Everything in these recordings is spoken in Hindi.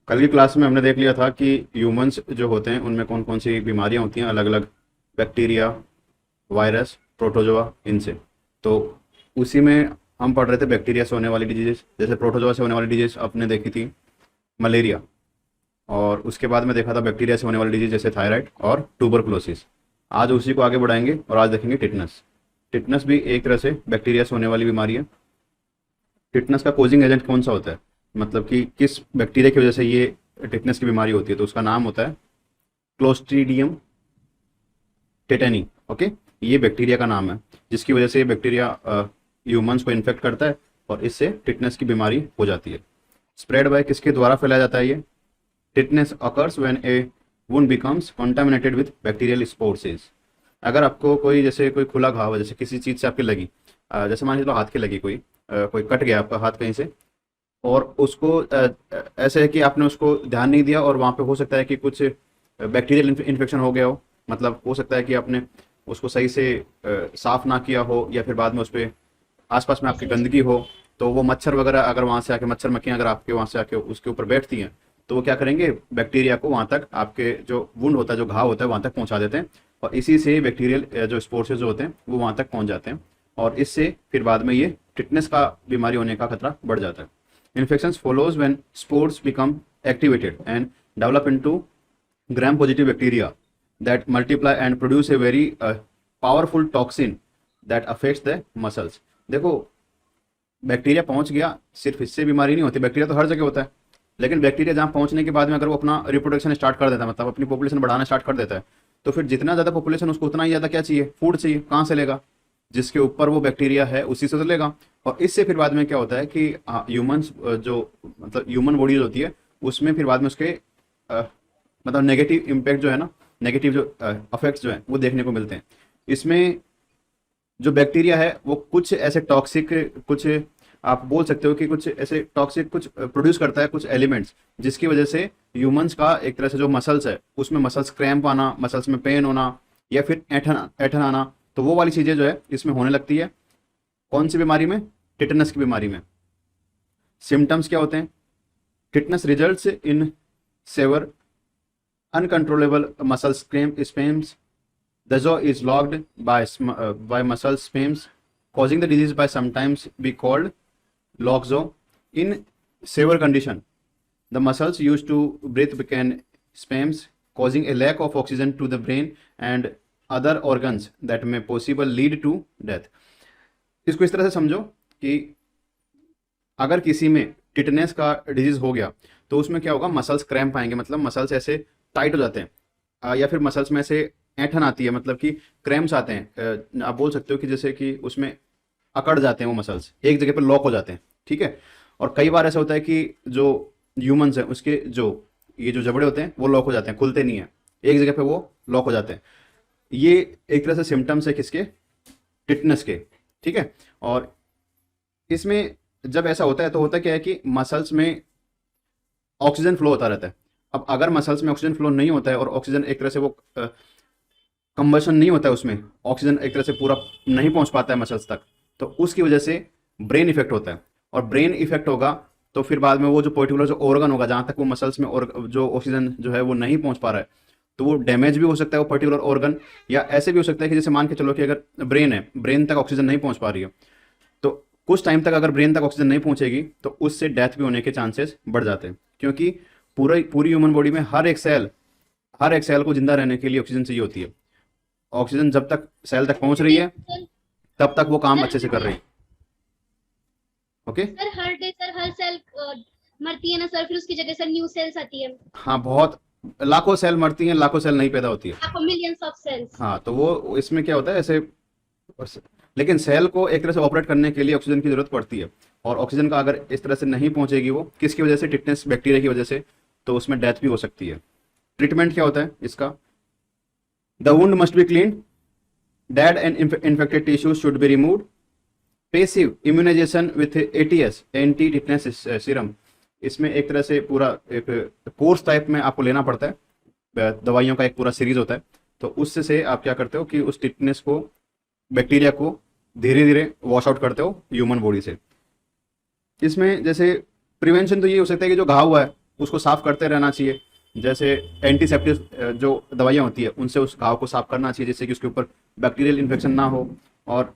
कल की क्लास में हमने देख लिया था कि ह्यूमंस जो होते हैं उनमें कौन कौन सी बीमारियां होती हैं, अलग अलग बैक्टीरिया, वायरस, प्रोटोजोआ, इनसे। तो उसी में हम पढ़ रहे थे बैक्टीरिया से होने वाली डिजीज़। जैसे प्रोटोजोआ से होने वाली डिजीज़ आपने देखी थी मलेरिया, और उसके बाद में देखा था बैक्टीरिया से होने वाली डिजीज़ जैसे थायराइड और ट्यूबरकुलोसिस। आज उसी को आगे बढ़ाएंगे और आज देखेंगे टिटनस। टिटनस भी एक तरह से बैक्टीरिया से होने वाली बीमारी है। टिटनस का कोजिंग एजेंट कौन सा होता है, मतलब कि किस बैक्टीरिया की वजह से ये टिटनस की बीमारी होती है, तो उसका नाम होता है क्लोस्ट्रीडियम टेटेनी। ओके, ये बैक्टीरिया का नाम है जिसकी वजह से ये बैक्टीरिया ह्यूमंस को इन्फेक्ट करता है और इससे टिटनस की बीमारी हो जाती है। स्प्रेड बाय किसके द्वारा फैलाया जाता है ये? Tetanus occurs when A wound becomes contaminated with bacterial spores. अगर आपको कोई जैसे कोई खुला घाव है, जैसे किसी चीज़ से आपकी लगी, जैसे मान लो हाथ के लगी, कोई कट गया आपका हाथ कहीं से, और उसको ऐसे है कि आपने उसको ध्यान नहीं दिया और वहाँ पे हो सकता है कि कुछ बैक्टीरियल इन्फेक्शन हो गया हो। मतलब हो सकता है कि आपने उसको सही से साफ ना किया हो, या फिर बाद में उस पर आसपास में आपकी गंदगी हो, तो वो मच्छर वगैरह अगर वहाँ से आके, मच्छर मक्खियाँ अगर आपके वहाँ से आके उसके ऊपर बैठती हैं, तो वो क्या करेंगे, बैक्टीरिया को वहाँ तक, आपके जो वुंड होता है, जो घाव होता है, वहाँ तक पहुँचा देते हैं, और इसी से बैक्टीरियल जो स्पोर्स जो होते हैं वो वहाँ तक पहुँच जाते हैं, और इससे फिर बाद में ये टिटनेस का बीमारी होने का खतरा बढ़ जाता है। Infections follows when spores become activated and develop into gram-positive bacteria that multiply and produce a very powerful toxin that affects the muscles। देखो, बैक्टीरिया पहुंच गया, सिर्फ इससे बीमारी नहीं होती, बैक्टीरिया तो हर जगह होता है, लेकिन बैक्टीरिया जहां पहुंचने के बाद में अगर वो अपना रिप्रोडक्शन स्टार्ट कर देता है, मतलब अपनी पॉपुलेशन बढ़ाना स्टार्ट कर देता है, तो फिर जितना ज़्यादा पॉपुलेशन उसको उतना ही ज़्यादा क्या चाहिए, फूड चाहिए। कहाँ से लेगा? जिसके ऊपर वो बैक्टीरिया है उसी से तो लेगा। और इससे फिर बाद में क्या होता है कि ह्यूमंस जो, मतलब ह्यूमन बॉडी होती है, उसमें फिर बाद में उसके मतलब नेगेटिव इम्पैक्ट जो है ना, नेगेटिव जो अफेक्ट्स जो है वो देखने को मिलते हैं। इसमें जो बैक्टीरिया है वो कुछ ऐसे टॉक्सिक, कुछ आप बोल सकते हो कि कुछ ऐसे टॉक्सिक कुछ प्रोड्यूस करता है, कुछ एलिमेंट्स, जिसकी वजह से ह्यूमंस का एक तरह से जो मसल्स है उसमें मसल्स क्रैम्प आना, मसल्स में पेन होना, या फिर ऐठन ऐठन आना, तो वो वाली चीज़ें जो है इसमें होने लगती है। कौन सी बीमारी में? टिटनस की बीमारी में। सिम्टम्स क्या होते हैं? Tetanus results in severe uncontrollable muscle spasms. The jaw is locked by muscle spasms, causing the disease by sometimes be called lockjaw. In severe condition, the muscles used to breathe become spasms, causing a lack of oxygen to the brain and other organs that may possibly lead to death। इसको इस तरह से समझो कि अगर किसी में टिटनेस का डिजीज हो गया तो उसमें क्या होगा, मसल्स क्रैम्प आएंगे, मतलब मसल्स ऐसे टाइट हो जाते हैं, या फिर मसल्स में से ऐंठन आती है, मतलब कि क्रैम्प्स आते हैं। आप बोल सकते हो कि जैसे कि उसमें अकड़ जाते हैं, वो मसल्स एक जगह पर लॉक हो जाते हैं, ठीक है। और कई बार ऐसा होता है कि जो ह्यूमंस हैं उसके जो ये जो जबड़े होते हैं वो लॉक हो जाते हैं, खुलते नहीं है, एक जगह पे वो लॉक हो जाते हैं। ये एक तरह से सिम्टम्स है किसके? टिटनेस के, ठीक है। और इसमें जब ऐसा होता है तो होता क्या है कि मसल्स में ऑक्सीजन फ्लो होता रहता है। अब अगर मसल्स में ऑक्सीजन फ्लो नहीं होता है और ऑक्सीजन एक तरह से वो कंबशन नहीं होता है, उसमें ऑक्सीजन एक तरह से पूरा नहीं पहुंच पाता है मसल्स तक, तो उसकी वजह से ब्रेन इफेक्ट होता है। और ब्रेन इफेक्ट होगा तो फिर बाद में वो जो पर्टिकुलर जो ऑर्गन होगा जहाँ तक वो मसल्स में और जो ऑक्सीजन जो है वो नहीं पहुंच पा रहा है, तो वो डैमेज भी हो सकता है वो पर्टिकुलर ऑर्गन। या ऐसे भी हो सकता है कि जैसे मान के चलो कि अगर ब्रेन है, ब्रेन तक ऑक्सीजन नहीं पहुंच पा रही है, तो कुछ टाइम तक अगर ब्रेन तक ऑक्सीजन नहीं पहुंचेगी तो उससे डेथ भी होने के चांसेस बढ़ जाते हैं। क्योंकि पूरी ह्यूमन बॉडी में हर एक सेल को जिंदा रहने के लिए ऑक्सीजन चाहिए होती है। ऑक्सीजन जब तक सेल तक पहुंच रही है तब तक वो काम अच्छे से कर रही है। ओके सर, हर डे सर हर सेल मरती है ना सर, फिर उसकी जगह सर न्यू सेल्स आती है। हाँ, बहुत लाखों सेल मरती हैं, लाखों सेल नहीं पैदा होती है। लाखों मिलियंस ऑफ सेल्स। हाँ, तो वो इसमें क्या होता है ऐसे, लेकिन सेल को एक तरह से ऑपरेट करने के लिए ऑक्सीजन की जरूरत पड़ती है, और ऑक्सीजन का अगर इस तरह से नहीं पहुंचेगी वो किसकी वजह से, टिटनेस बैक्टीरिया की वजह से, तो उसमें डेथ भी हो सकती है। ट्रीटमेंट क्या होता है इसका? The wound must be clean, dead and infected tissues should be removed, passive immunisation with ATS, anti tetanus serum. इसमें एक तरह से पूरा एक कोर्स टाइप में आपको लेना पड़ता है, दवाइयों का एक पूरा सीरीज होता है। तो उससे से आप क्या करते हो कि उस टिटनेस को, बैक्टीरिया को धीरे धीरे वॉश आउट करते हो ह्यूमन बॉडी से। इसमें जैसे प्रिवेंशन तो ये हो सकता है कि जो घाव हुआ है उसको साफ करते रहना चाहिए। जैसे एंटीसेप्टिक जो दवाइयाँ होती है उनसे उस घाव को साफ करना चाहिए, जिससे कि उसके ऊपर बैक्टीरियल इन्फेक्शन ना हो। और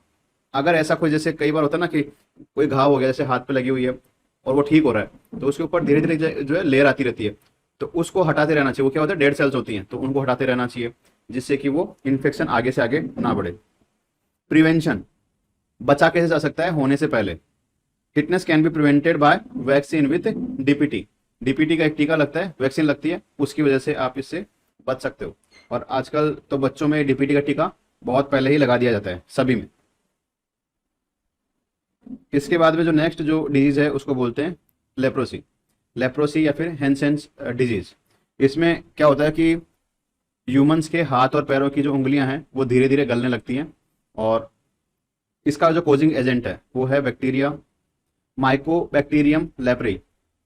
अगर ऐसा कोई, जैसे कई बार होता है ना कि कोई घाव हो गया, जैसे हाथ पे लगी हुई है और वो ठीक हो रहा है, तो उसके ऊपर धीरे धीरे जो है लेयर आती रहती है, तो उसको हटाते रहना चाहिए। वो क्या होता है, डेड सेल्स होती हैं, तो उनको हटाते रहना चाहिए, जिससे कि वो इन्फेक्शन आगे से आगे ना बढ़े। प्रिवेंशन, बचा कैसे जा सकता है होने से पहले। Fitness can be prevented by vaccine with DPT. DPT का एक टीका लगता है, वैक्सीन लगती है, उसकी वजह से आप इससे बच सकते हो। और आजकल तो बच्चों में डीपीटी का टीका बहुत पहले ही लगा दिया जाता है सभी में। इसके बाद में जो नेक्स्ट जो डिजीज है उसको बोलते हैं लेप्रोसी। लेप्रोसी या फिर हैंसेन्स डिजीज। इसमें क्या होता है कि ह्यूमंस के हाथ और पैरों की जो उंगलियां हैं वो धीरे धीरे गलने लगती हैं, और इसका जो कोजिंग एजेंट है वो है बैक्टीरिया माइकोबैक्टीरियम लेप्री।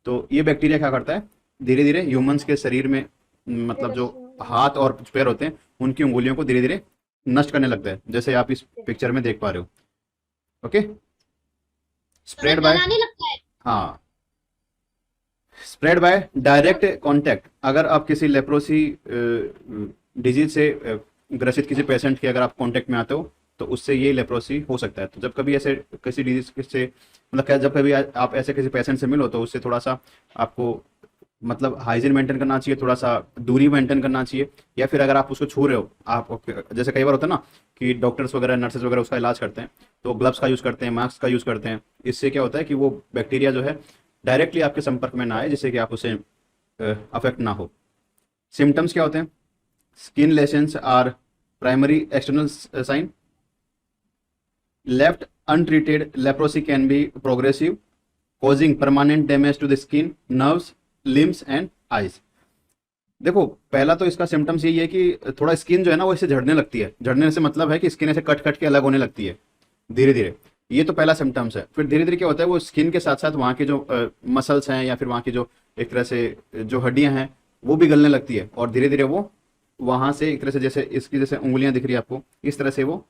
तो ये बैक्टीरिया क्या करता है, धीरे धीरे ह्यूमंस के शरीर में, मतलब जो हाथ और पैर होते हैं उनकी उंगलियों को धीरे धीरे नष्ट करने लगता है, जैसे आप इस पिक्चर में देख पा रहे हो। ओके, स्प्रेड बाय, गलाने लगता है। हाँ, स्प्रेड बाय डायरेक्ट कांटेक्ट। अगर आप किसी लेप्रोसी डिजीज से ग्रसित किसी पेशेंट के अगर आप कांटेक्ट में आते हो तो उससे ये लेप्रोसी हो सकता है। तो जब कभी ऐसे किसी डिजीज से, मतलब जब कभी आप ऐसे किसी पेशेंट से मिलो तो उससे थोड़ा सा आपको मतलब हाइजीन मेंटेन करना चाहिए, थोड़ा सा दूरी मेंटेन करना चाहिए। या फिर अगर आप उसको छू रहे हो, आप जैसे कई बार होता है ना कि डॉक्टर्स वगैरह नर्सेज वगैरह उसका इलाज करते हैं, तो ग्लव्स का यूज़ करते हैं, मास्क का यूज़ करते हैं। इससे क्या होता है कि वो बैक्टीरिया जो है डायरेक्टली आपके संपर्क में ना आए, जिससे कि आप उसे अफेक्ट ना हो। सिम्टम्स क्या होते हैं, skin lesions are primary external sign. Left untreated leprosy can be progressive, causing permanent damage to the skin, nerves, limbs and eyes। देखो, पहला तो इसका सिम्टम्स यही है कि थोड़ा स्किन जो है ना वो इससे झड़ने लगती है। झड़ने से मतलब है कि स्किन ऐसे कट कट के अलग होने लगती है धीरे धीरे। ये तो पहला सिम्टम्स है। फिर धीरे धीरे क्या होता है, वो स्किन के साथ साथ वहाँ की जो मसल्स हैं या फिर वहाँ की जो एक तरह से जो हड्डियाँ हैं वो भी गलने लगती है, और धीरे धीरे वो वहाँ से एक तरह से, जैसे इसकी जैसे उंगलियाँ दिख रही है आपको, इस तरह से वो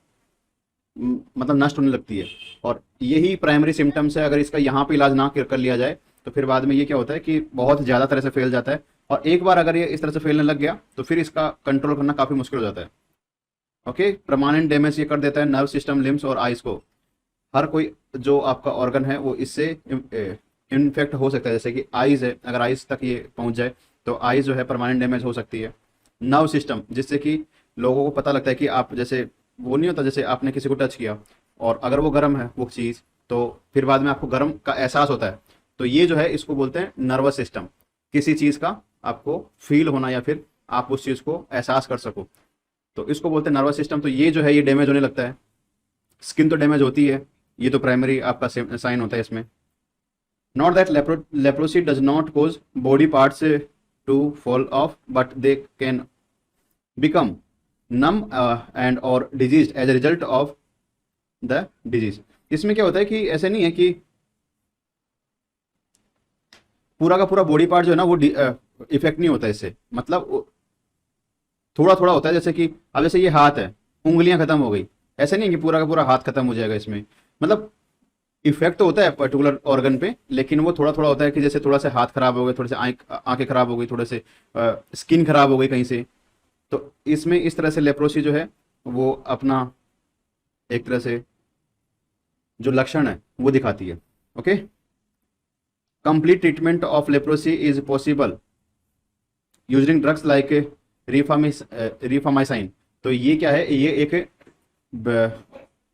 मतलब नष्ट होने लगती है। और यही प्राइमरी सिम्टम्स है। अगर इसका यहाँ पे इलाज ना कर लिया जाए तो फिर बाद में ये क्या होता है कि बहुत ज़्यादा तरह से फैल जाता है, और एक बार अगर ये इस तरह से फैलने लग गया तो फिर इसका कंट्रोल करना काफ़ी मुश्किल हो जाता है। ओके, परमानेंट डैमेज ये कर देता है नर्व सिस्टम, लिम्स और आइज को। हर कोई जो आपका ऑर्गन है वो इससे इन्फेक्ट हो सकता है। जैसे कि आइज है, अगर आइज तक ये पहुंच जाए तो आइज जो है परमानेंट डैमेज हो सकती है। नर्व सिस्टम, जिससे कि लोगों को पता लगता है कि आप जैसे, वो नहीं होता जैसे आपने किसी को टच किया और अगर वो गर्म है वो चीज़, तो फिर बाद में आपको गर्म का एहसास होता है। तो ये जो है इसको बोलते हैं नर्वस सिस्टम। किसी चीज़ का आपको फील होना या फिर आप उस चीज़ को एहसास कर सको, तो इसको बोलते हैं नर्वस सिस्टम। तो ये जो है ये डैमेज होने लगता है। स्किन तो डैमेज होती है, ये तो प्राइमरी आपका साइन होता है इसमें। Not that leprosy does not cause body parts to fall off, but they can become numb and और disease as a result of the disease. इसमें क्या होता है कि ऐसे नहीं है कि पूरा का पूरा बॉडी पार्ट जो है ना वो इफेक्ट नहीं होता इससे, मतलब थोड़ा थोड़ा होता है। जैसे कि अब जैसे ये हाथ है, उंगलियां खत्म हो गई, ऐसे नहीं है कि पूरा का पूरा हाथ खत्म हो जाएगा इसमें। मतलब इफेक्ट तो होता है पर्टिकुलर ऑर्गन पे, लेकिन वो थोड़ा थोड़ा होता है कि जैसे थोड़ा से हाथ खराब हो गए, थोड़े से आंखें खराब हो गई, थोड़े से स्किन खराब हो गई कहीं से। तो इसमें इस तरह से लेप्रोसी जो है वो अपना एक तरह से जो लक्षण है वो दिखाती है। Okay, complete treatment of leprosy is possible using drugs like rifamycin. तो ये क्या है, ये एक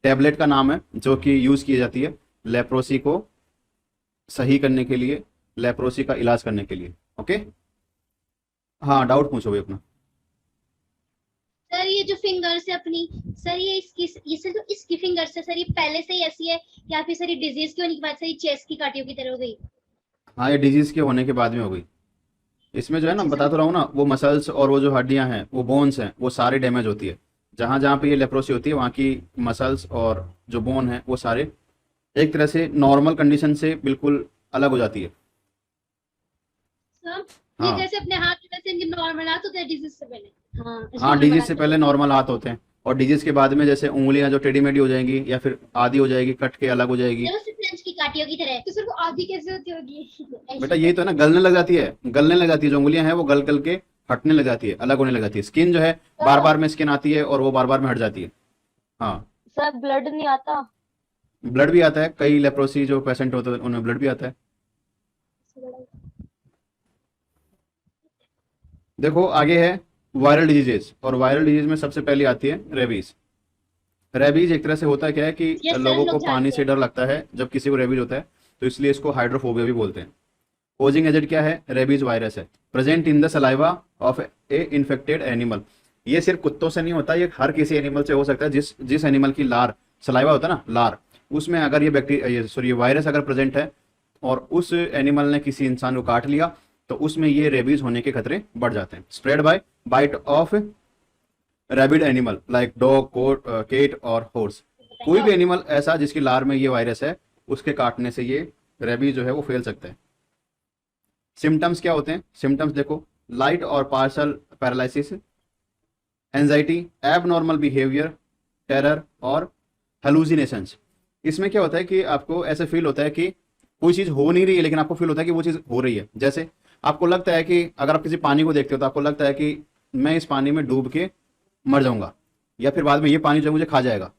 टैबलेट का नाम है जो कि यूज़ की जाती है लेप्रोसी को सही करने के लिए, लेप्रोसी का इलाज करने के लिए। ओके, हाँ, डाउट पूछो भाई अपना। सर ये जो फिंगर्स है अपनी, सर ये सर जो इसकी फिंगर्स है सर, ये पहले से ही ऐसी है या फिर सर ये डिजीज के होने के बाद सर ये चेस्ट की काटियों की तरह हो गई? हाँ, ये डिजीज के होने के बाद में हो गई। इसमें जो है ना, बता तो रहा हूँ ना, वो मसल्स और वो जो हड्डियां हैं, वो बोन्स हैं, वो सारी डैमेज होती है। जहाँ जहाँ पे ये लेप्रोसी होती है वहाँ की मसल्स और जो बोन है वो सारे एक तरह से नॉर्मल कंडीशन से बिल्कुल अलग हो जाती है। सर ये हाँ जैसे अपने हाथ में जैसे इनके नॉर्मल हाथ होते हैं डिजीज से पहले। हाँ, normal डिजीज हाथ से होते पहले नॉर्मल हाथ होते हैं, और डिजीज के बाद में जैसे उंगलियां जो टेढ़ी मेढ़ी हो जाएंगी या फिर आधी हो जाएगी, कट के अलग हो जाएगी। हैं। जैसे फ्रेंच की काटियों की तरह। तो सर वो आधी कैसे होती होगी? बेटा यही तो है ना, गलने लग जाती है, गलने लग जाती है, जो उंगलियां हैं वो गल गल के हटने लग जाती है, अलग होने लग जाती है। स्किन जो है बार बार में स्किन आती है और वो बार बार में हट जाती है। हाँ, सर ब्लड नहीं आता? ब्लड भी आता है, कई लेप्रोसी जो पेशेंट होते हैं उनमें ब्लड भी आता है। देखो आगे है वायरल डिजीजेस, और वायरल डिजीज में सबसे पहले आती है रेबीज। रेबीज एक तरह से होता क्या है कि Yes, sir, लोगों हम को लोग पानी जानते से डर लगता है जब किसी को रेबीज होता है, तो इसलिए इसको हाइड्रोफोबिया भी बोलते हैं। पोजिंग एजेंट क्या है? रेबीज वायरस है, present in the saliva of A infected animal. ये सिर्फ कुत्तों से नहीं होता, ये हर किसी एनिमल से हो सकता है जिस जिस एनिमल की लार, सलाइवा होता है ना, लार, उसमें अगर ये बैक्टीरिया सॉरी ये वायरस अगर प्रेजेंट है और उस एनिमल ने किसी इंसान को काट लिया, तो उसमें ये रेबीज होने के खतरे बढ़ जाते हैं। Spread by bite of rabid animal like dog, cat और हॉर्स। कोई भी एनिमल ऐसा जिसकी लार में ये वायरस है, उसके काटने से ये रेबीज जो है वो फैल सकता है। सिम्टम्स क्या होते हैं? सिम्टम्स देखो, लाइट और partial paralysis, anxiety, abnormal behaviour, terror और हेलुसिनेशंस। इसमें क्या होता है कि आपको ऐसे फील होता है कि कोई चीज हो नहीं रही है, लेकिन आपको फील होता है कि वो चीज हो रही है। जैसे आपको लगता है कि अगर आप किसी पानी को देखते हो तो आपको लगता है कि मैं इस पानी में डूब के मर जाऊंगा, या फिर बाद में ये पानी जो है मुझे खा जाएगा।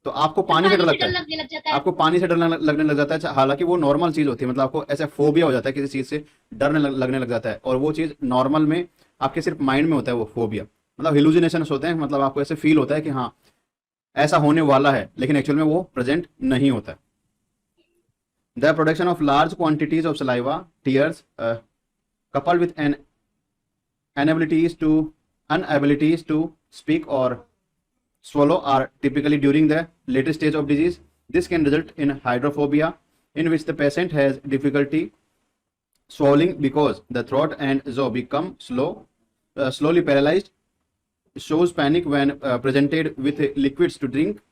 तो आपको पानी से डर लगता है, लगने लग जाता है। आपको पानी से डर लगने लग जाता है, हालांकि वो नॉर्मल चीज होती है। मतलब आपको ऐसा फोबिया हो जाता है, किसी चीज से डरने लगने लग जाता है, और वो चीज नॉर्मल में आपके सिर्फ माइंड में होता है वो फोबिया। मतलब हिलुसिनेशंस होते हैं, मतलब आपको ऐसे फील होता है कि हाँ ऐसा होने वाला है, लेकिन एक्चुअल में वो प्रेजेंट नहीं होता है। The production of large quantities of saliva, tears, coupled with an inabilities to speak or swallow are typically during the later stage of disease. This can result in hydrophobia, in which the patient has difficulty swallowing because the throat and jaw become slowly paralyzed, shows panic when presented with liquids to drink,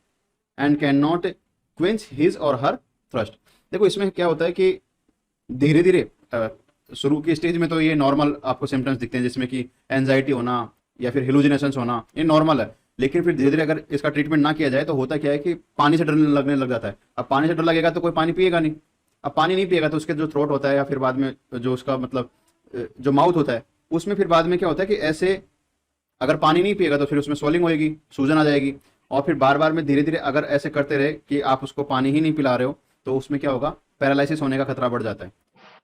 and cannot quench his or her thirst. देखो इसमें क्या होता है कि धीरे धीरे शुरू की स्टेज में तो ये नॉर्मल आपको सिम्टम्स दिखते हैं, जिसमें कि एंजाइटी होना या फिर हेलुसिनेशंस होना, ये नॉर्मल है। लेकिन फिर धीरे धीरे अगर इसका ट्रीटमेंट ना किया जाए तो होता क्या है कि पानी से डर लगने लग जाता है। अब पानी से डर लगेगा तो कोई पानी पिएगा नहीं, अब पानी नहीं पिएगा तो उसके जो थ्रोट होता है या फिर बाद में जो उसका मतलब जो माउथ होता है, उसमें फिर बाद में क्या होता है कि ऐसे अगर पानी नहीं पिएगा तो फिर उसमें स्वेलिंग होएगी, सूजन आ जाएगी, और फिर बार बार में धीरे धीरे अगर ऐसे करते रहे कि आप उसको पानी ही नहीं पिला रहे हो, तो उसमें क्या होगा, पैरालिसिस होने का खतरा बढ़ जाता है।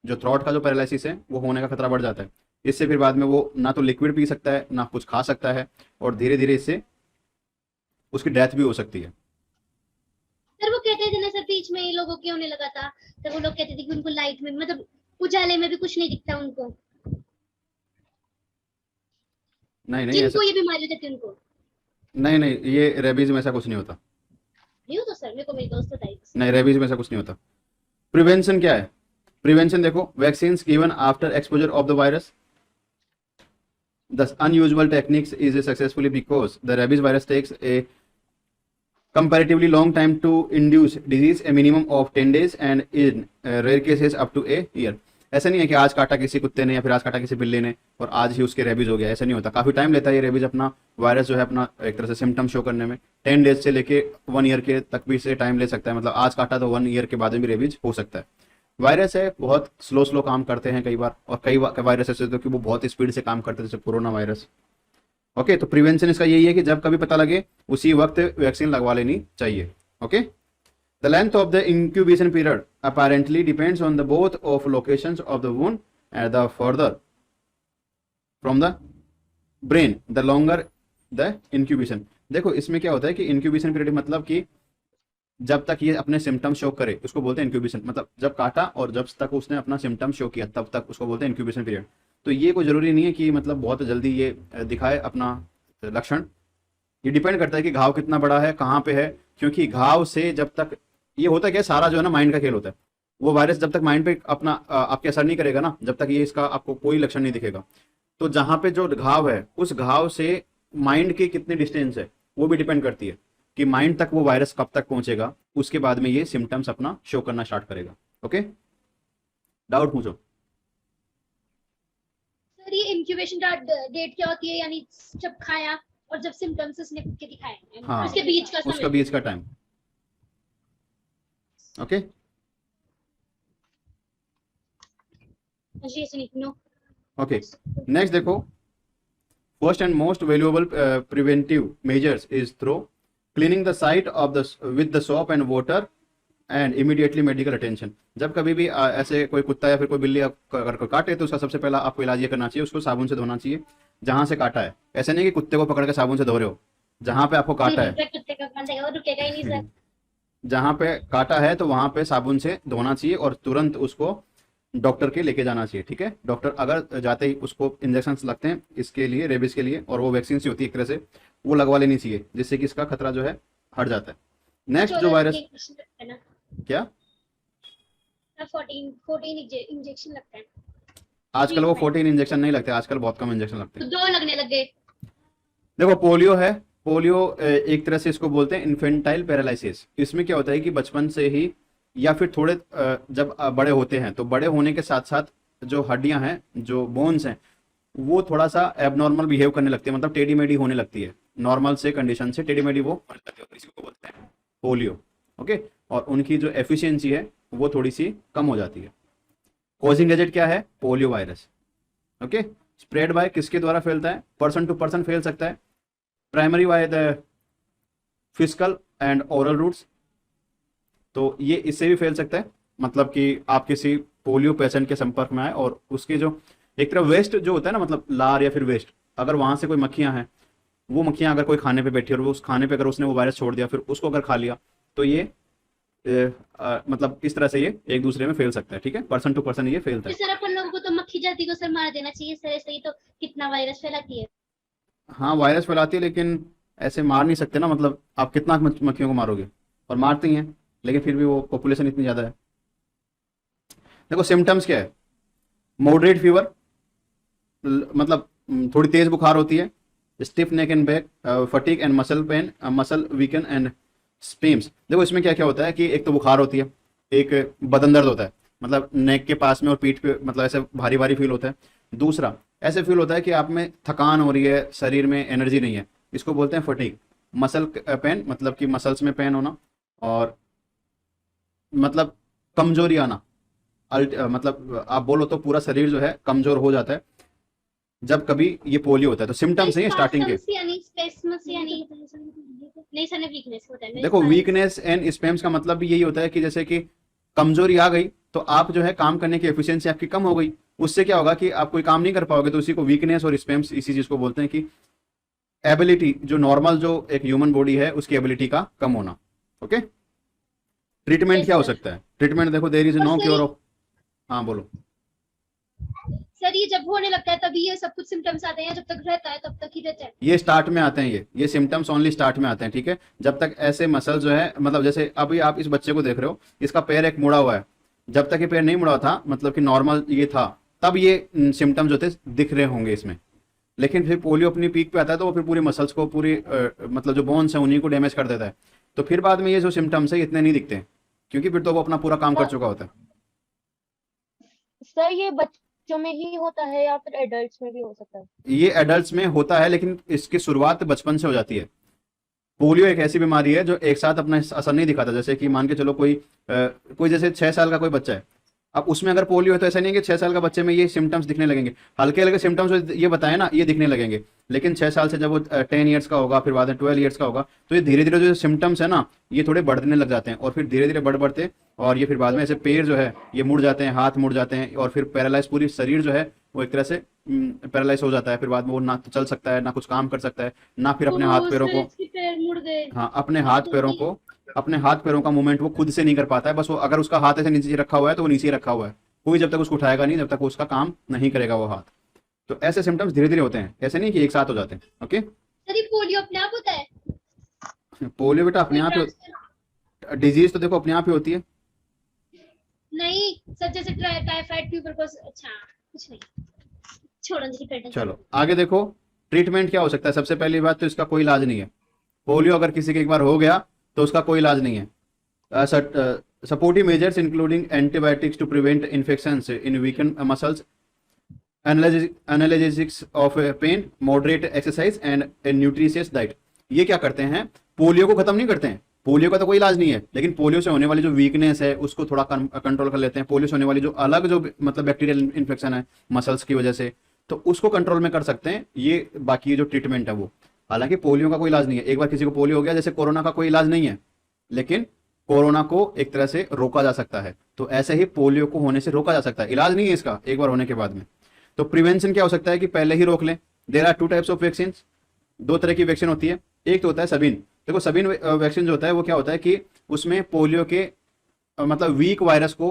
जो थ्रोट का जो पैरालिसिस है वो होने का खतरा बढ़ जाता है। इससे फिर बाद में वो ना तो लिक्विड पी सकता है ना कुछ खा सकता है, और धीरे धीरे इससे उसकी डेथ भी हो सकती है। सर वो कहते थे ना सर, बीच में लोगों के होने लगा था, तो वो लोग कहते थे कि उनको लाइट में मतलब उजाले में भी कुछ नहीं दिखता उनको, नहीं जिनको ये बीमारी हो जाती है उनको। नहीं, ये रेबीज में ऐसा कुछ नहीं होता। नहीं होता सर, मेरे को मेरी दोस्त बताई। नहीं, रेबीज में ऐसा कुछ नहीं होता। प्रिवेंशन क्या है? प्रिवेंशन देखो, vaccine given after exposure of the virus. The unusual techniques is successfully because the rabies virus takes a comparatively long time to induce disease, a minimum of 10 days, and in rare cases up to a year. ऐसा नहीं है कि आज काटा किसी कुत्ते ने या फिर आज काटा किसी बिल्ली ने और आज ही उसके रेबीज हो गया, ऐसा नहीं होता। काफी टाइम लेता है ये रेबीज अपना वायरस जो है अपना एक तरह से सिम्टम शो करने में। 10 डेज से लेके 1 ईयर के तक भी से टाइम ले सकता है। मतलब आज काटा तो 1 ईयर के बाद में भी रेबीज हो सकता है। वायरस है, बहुत स्लो काम करते हैं कई बार, और कई वायरस ऐसे होते हैं कि वो बहुत स्पीड से काम करते हैं, जैसे कोरोना वायरस। ओके, तो प्रिवेंशन इसका यही है कि जब कभी पता लगे उसी वक्त वैक्सीन लगवा लेनी चाहिए। Okay, the length of the incubation period apparently depends on the both of locations of the wound and the further from the brain the longer the incubation। देखो इसमें क्या होता है कि इंक्यूबेशन पीरियड मतलब कि जब तक ये अपने सिम्टम शो करे उसको बोलते हैं इंक्यूबेशन। मतलब जब काटा और जब तक उसने अपना सिम्टम शो किया तब तक उसको बोलते हैं इंक्यूबेशन पीरियड। तो ये कोई जरूरी नहीं है कि मतलब बहुत जल्दी ये दिखाए अपना लक्षण। ये डिपेंड करता है कि घाव कितना बड़ा है, कहाँ पे है, क्योंकि घाव से जब तक ये होता है क्या, सारा जो है ना माइंड का खेल होता है। वो वायरस जब तक माइंड पे अपना आपके असर नहीं करेगा ना, जब तक ये इसका आपको कोई लक्षण नहीं दिखेगा। तो जहाँ पे जो घाव है उस घाव से माइंड की कितनी डिस्टेंस है वो भी डिपेंड करती है कि माइंड तक वो वायरस कब तक पहुंचेगा, उसके बाद में ये सिम्टम्स अपना शो करना स्टार्ट करेगा। ओके, डाउट पूछो। सर ये इंक्यूबेशन डेट क्या होती है, यानी जब खाया और जब सिम्टम्स उसने खुद के दिखाए, हाँ, उसके बीच का उसका समय। बीच का टाइम। ओके, जी सुनीत नो ओके, नेक्स्ट देखो, first and most valuable preventive measures is through cleaning the site of the with the soap and water and immediately medical attention. जब कभी भी ऐसे कोई कुत्ता या फिर कोई बिल्ली अगर काटे तो उसका सबसे पहला आपको इलाज ये करना चाहिए, उसको साबुन से धोना चाहिए जहां से काटा है। ऐसा नहीं कि कुत्ते को पकड़ के साबुन से धो रहे हो, जहां पे आपको काटा है, कुत्ते का कौन देगा, वो रुकेगा ही नहीं सर। जहां पे काटा है तो वहां पे साबुन से धोना चाहिए और तुरंत उसको डॉक्टर के लेके जाना चाहिए, ठीक है। डॉक्टर अगर जाते ही उसको इंजेक्शन लगते हैं इसके लिए, रेबीज के लिए, और वो वैक्सीन सी होती है एक तरह से, वो लगवा लेनी चाहिए जिससे कि इसका खतरा जो है हट जाता है। नेक्स्ट जो वायरस, क्या 14 इंजेक्शन लगता है, आजकल वो 14 इंजेक्शन नहीं लगते, आजकल बहुत कम इंजेक्शन लगते तो हैं। 2 लगने लग गए। देखो पोलियो है, पोलियो एक तरह से इसको बोलते हैं इन्फेंटाइल पैरालिसिस। इसमें क्या होता है कि बचपन से ही या फिर थोड़े जब बड़े होते हैं तो बड़े होने के साथ साथ जो हड्डियां हैं, जो बोन्स हैं, वो थोड़ा सा एबनॉर्मल बिहेव करने लगती है, मतलब टेढ़ी मेढ़ी होने लगती है, नॉर्मल से कंडीशन से टेढ़ी मेढ़ी वो होने लगती है, इसी को बोलते हैं पोलियो। ओके, और उनकी जो एफिशिएंसी है वो थोड़ी सी कम हो जाती है। कॉजिंग एजेंट क्या है? Polio virus. Okay, spread by किसके द्वारा फैलता है? पर्सन टू पर्सन फैल सकता है, primary by the physical and oral routes, तो ये इससे भी फैल सकता है, मतलब कि आप किसी पोलियो पेशेंट के संपर्क में आए और उसके जो एक तरह वेस्ट जो होता है ना, मतलब लार या फिर वेस्ट, अगर वहां से कोई मक्खियां हैं, वो मक्खियां अगर कोई खाने पे बैठी और उस खाने पे अगर उसने वो वायरस छोड़ दिया फिर उसको अगर खा लिया तो ये मतलब इस तरह से ये एक दूसरे में फैल सकता है, ठीक है। पर्सन टू पर्सन ये फैलता है। सर अपन लोगों को तो मक्खी जाति को सर मार देना चाहिए सर, ऐसे ही तो कितना वायरस फैलाती है। हाँ वायरस फैलाती है, लेकिन ऐसे मार नहीं सकते ना, मतलब आप कितना मक्खियों को मारोगे, और मारती हैं लेकिन फिर भी वो पॉपुलेशन इतनी ज़्यादा है। देखो सिम्टम्स क्या है? मॉडरेट फीवर, मतलब थोड़ी तेज बुखार होती है, stiff neck and back, fatigue and muscle pain, muscle weaken and spasms. देखो इसमें क्या क्या होता है कि एक तो बुखार होती है, एक बदन दर्द होता है, मतलब नेक के पास में और पीठ पे, मतलब ऐसे भारी भारी फील होता है। दूसरा ऐसे फील होता है कि आप में थकान हो रही है, शरीर में एनर्जी नहीं है, इसको बोलते हैं फटीग। मसल पेन, मतलब कि मसल्स में पेन होना, और मतलब कमजोरी आना, मतलब आप बोलो तो पूरा शरीर जो है कमजोर हो जाता है जब कभी ये पोलियो होता है। तो सिम्टम्स है स्टार्टिंग के। यानी स्पेस्मस यानी नहीं सर, वीकनेस होता है। देखो वीकनेस एंड स्पेम्स का मतलब भी यही होता है कि जैसे कि कमजोरी आ गई तो आप जो है काम करने की एफिशिएंसी आपकी कम हो गई, उससे क्या होगा कि आप कोई काम नहीं कर पाओगे, तो उसी को वीकनेस और स्पेम्स इसी चीज को बोलते हैं कि एबिलिटी, जो नॉर्मल जो एक ह्यूमन बॉडी है उसकी एबिलिटी का कम होना। ओके, ट्रीटमेंट क्या हो सकता है? ट्रीटमेंट देखो, there is no cure of. हाँ बोलो सर, ये जब होने लगता है तभी ये सब कुछ सिम्टम्स आते हैं, जब तक रहता है तब तक ही रहता है। ये स्टार्ट में आते हैं, ये सिम्टम्स ओनली स्टार्ट में आते हैं, ठीक है। जब तक ऐसे मसल जो है, मतलब जैसे अभी आप इस बच्चे को देख रहे हो, इसका पैर एक मुड़ा हुआ है, जब तक ये पैर नहीं मुड़ा था, मतलब कि नॉर्मल ये था, तब ये सिम्टम्स जो थे दिख रहे होंगे इसमें। लेकिन फिर पोलियो अपनी पीक पे आता है तो वो फिर पूरी मसल्स को, पूरी मतलब जो बोन्स है उन्हीं को डैमेज कर देता है, तो फिर बाद में ये जो सिम्टम्स है इतने नहीं दिखते हैं, क्योंकि फिर तो वो अपना पूरा काम कर चुका होता है। सर ये बच्चों में ही होता है या फिर एडल्ट्स में भी हो सकता है? ये एडल्ट्स में होता है, लेकिन इसकी शुरुआत बचपन से हो जाती है। पोलियो एक ऐसी बीमारी है जो एक साथ अपना असर नहीं दिखाता। जैसे कि मान के चलो कोई जैसे 6 साल का कोई बच्चा है, अब उसमें अगर पोलियो है तो ऐसा नहीं है कि 6 साल का बच्चे में ये सिम्टम्स दिखने लगेंगे, हल्के हल्के सिम्टम्स ये बताए ना, ये दिखने लगेंगे। लेकिन 6 साल से जब वो 10 ईयर्स का होगा, फिर बाद में 12 ईयर्स का होगा, तो ये धीरे धीरे जो सिम्टम्स है ना, ये थोड़े बढ़ने लग जाते हैं, और फिर धीरे धीरे बढ़ते, और ये फिर बाद में ऐसे पैर जो है ये मुड़ जाते हैं, हाथ मुड़ जाते हैं, और फिर पैरालाइज, पूरी शरीर जो है वो एक तरह से पैरालाइज हो जाता है। फिर बाद में वो ना तो चल सकता है, ना कुछ काम कर सकता है, ना फिर अपने हाथ पैरों को, पैर मुड़ गए। हाँ अपने हाथ पैरों का मूवमेंट वो खुद से नहीं कर पाता है। बस वो अगर उसका हाथ ऐसे नीचे रखा हुआ है तो वो नीचे रखा हुआ है, कोई जब तक उसको उठाएगा नहीं, जब तक वो उसका काम नहीं करेगा वो हाथ। तो ऐसे सिम्टम्स धीरे धीरे होते हैं, ऐसे नहीं कि एक साथ हो जाते हैं। ओके, सर ये पोलियो अपने आप होता है? पोलियो बेटा अपने आप ही, डिजीज तो देखो अपने आप ही होती है। नहीं सर, जैसे टाइफाइड फीवर को, अच्छा कुछ नहीं, छोड़ो जी। चलो आगे देखो, ट्रीटमेंट क्या हो सकता है। सबसे पहली बात तो इसका कोई इलाज नहीं है। पोलियो अगर किसी के एक बार हो गया तो उसका कोई इलाज नहीं है। Supportive measures including antibiotics to prevent infections in weaken muscles, analysis of pain, moderate exercise and nutritious diet. ये क्या करते हैं? पोलियो को खत्म नहीं करते हैं, पोलियो का तो कोई इलाज नहीं है, लेकिन पोलियो से होने वाली जो वीकनेस है उसको थोड़ा कंट्रोल कर लेते हैं। पोलियो से होने वाली जो अलग जो मतलब बैक्टीरियल इन्फेक्शन है मसल्स की वजह से, तो उसको कंट्रोल में कर सकते हैं। ये बाकी ये जो ट्रीटमेंट है वो, हालांकि पोलियो का कोई इलाज नहीं है। एक बार किसी को पोलियो हो गया, जैसे कोरोना का कोई इलाज नहीं है, लेकिन कोरोना को एक तरह से रोका जा सकता है। तो ऐसे ही पोलियो को होने से रोका जा सकता है, इलाज नहीं है इसका एक बार होने के बाद में। तो प्रिवेंशन क्या हो सकता है कि पहले ही रोक लें। There are 2 types of vaccine, 2 तरह की वैक्सीन होती है। एक तो होता है सबीन। देखो सबीन वैक्सीन जो होता है वो क्या होता है कि उसमें पोलियो के मतलब वीक वायरस को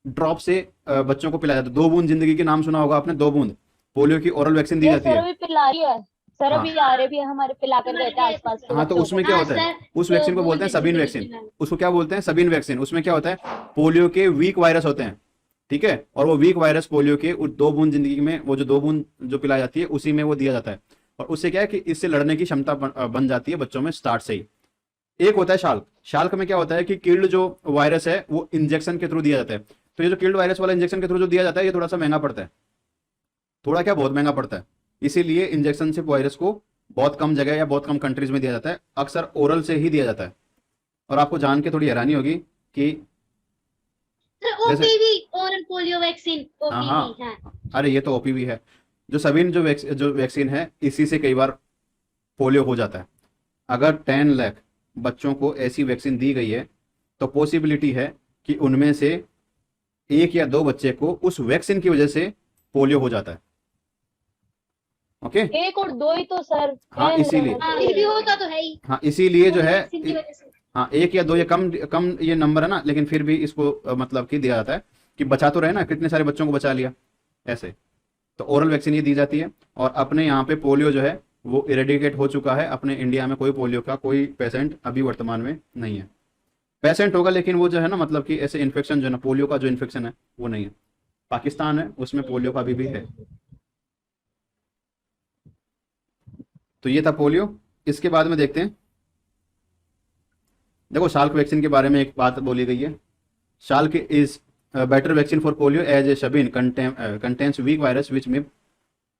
ड्रॉप से बच्चों को पिलाया जाता है। 2 बूंद जिंदगी के नाम सुना होगा आपने, 2 बूंद पोलियो की ओरल वैक्सीन दी ये जाती सर है। अभी पिला रही है, सर हाँ। अभी आ रहे भी है हमारे, पिला कर गए थे आसपास के हाँ, तो बच्चों उसमें को। क्या हाँ, होता है, सर, उस तो वैक्सीन को वो बोलते हैं सबीन जिंदगी वैक्सीन। में- उसको क्या बोलते हैं, सबीन वैक्सीन। उसमें क्या होता है, पोलियो के वीक वायरस होते हैं, ठीक है, और वो वीक वायरस पोलियो के 2 बूंद जिंदगी में, वो जो 2 बूंद जो पिलाई जाती है उसी में वो दिया जाता है। और उससे क्या है कि इससे लड़ने की क्षमता बन जाती है बच्चों में स्टार्ट से ही। एक होता है शाल्क। शाल्क में क्या होता है कि किल्ड जो वायरस है वो इंजेक्शन के थ्रू दिया जाता है। तो ये जो किल्ड वायरस वाला इंजेक्शन के थ्रू जो दिया जाता है ये थोड़ा सा महंगा पड़ता है, थोड़ा क्या बहुत महंगा पड़ता है। इसीलिए इंजेक्शन से वायरस को बहुत कम जगह या बहुत कम कंट्रीज में दिया जाता है, अक्सर ओरल से ही दिया जाता है। और आपको जान के थोड़ी हैरानी होगी कि सर जैसे- ओपीवी ओरल पोलियो वैक्सीन, हाँ, ओपीवी है। अरे ये तो ओपीवी है। जो सबीन जो वैक्सीन है, इसी से कई बार पोलियो हो जाता है। अगर 10 लाख बच्चों को ऐसी वैक्सीन दी गई है तो पॉसिबिलिटी है कि उनमें से 1 या 2 बच्चे को उस वैक्सीन की वजह से पोलियो हो जाता है। ओके, 1 और 2 ही तो सर। हाँ, 10 इसीलिए। लोगों हाँ, के फिर भी लिए। होता तो है ही। हाँ, इसीलिए जो है, वैक्सीन की वजह से। हाँ 1 या 2 ये कम कम ये नंबर है ना, लेकिन फिर भी इसको मतलब कि दिया जाता है कि बचा तो रहे ना, कितने सारे बच्चों को बचा लिया ऐसे। तो ओरल वैक्सीन ये दी जाती है। और अपने यहाँ पे पोलियो जो है वो इरेडिकेट हो चुका है। अपने इंडिया में कोई पोलियो का कोई पेशेंट अभी वर्तमान में नहीं है। पेशेंट होगा लेकिन वो जो है ना, मतलब कि ऐसे इन्फेक्शन जो है ना, पोलियो का जो इन्फेक्शन है वो नहीं है। पाकिस्तान है उसमें पोलियो का अभी भी है। तो ये था पोलियो। इसके बाद में देखते हैं, देखो शाल्क वैक्सीन के बारे में एक बात बोली गई है। Salk is better vaccine for polio as a Sabin contains weak virus which may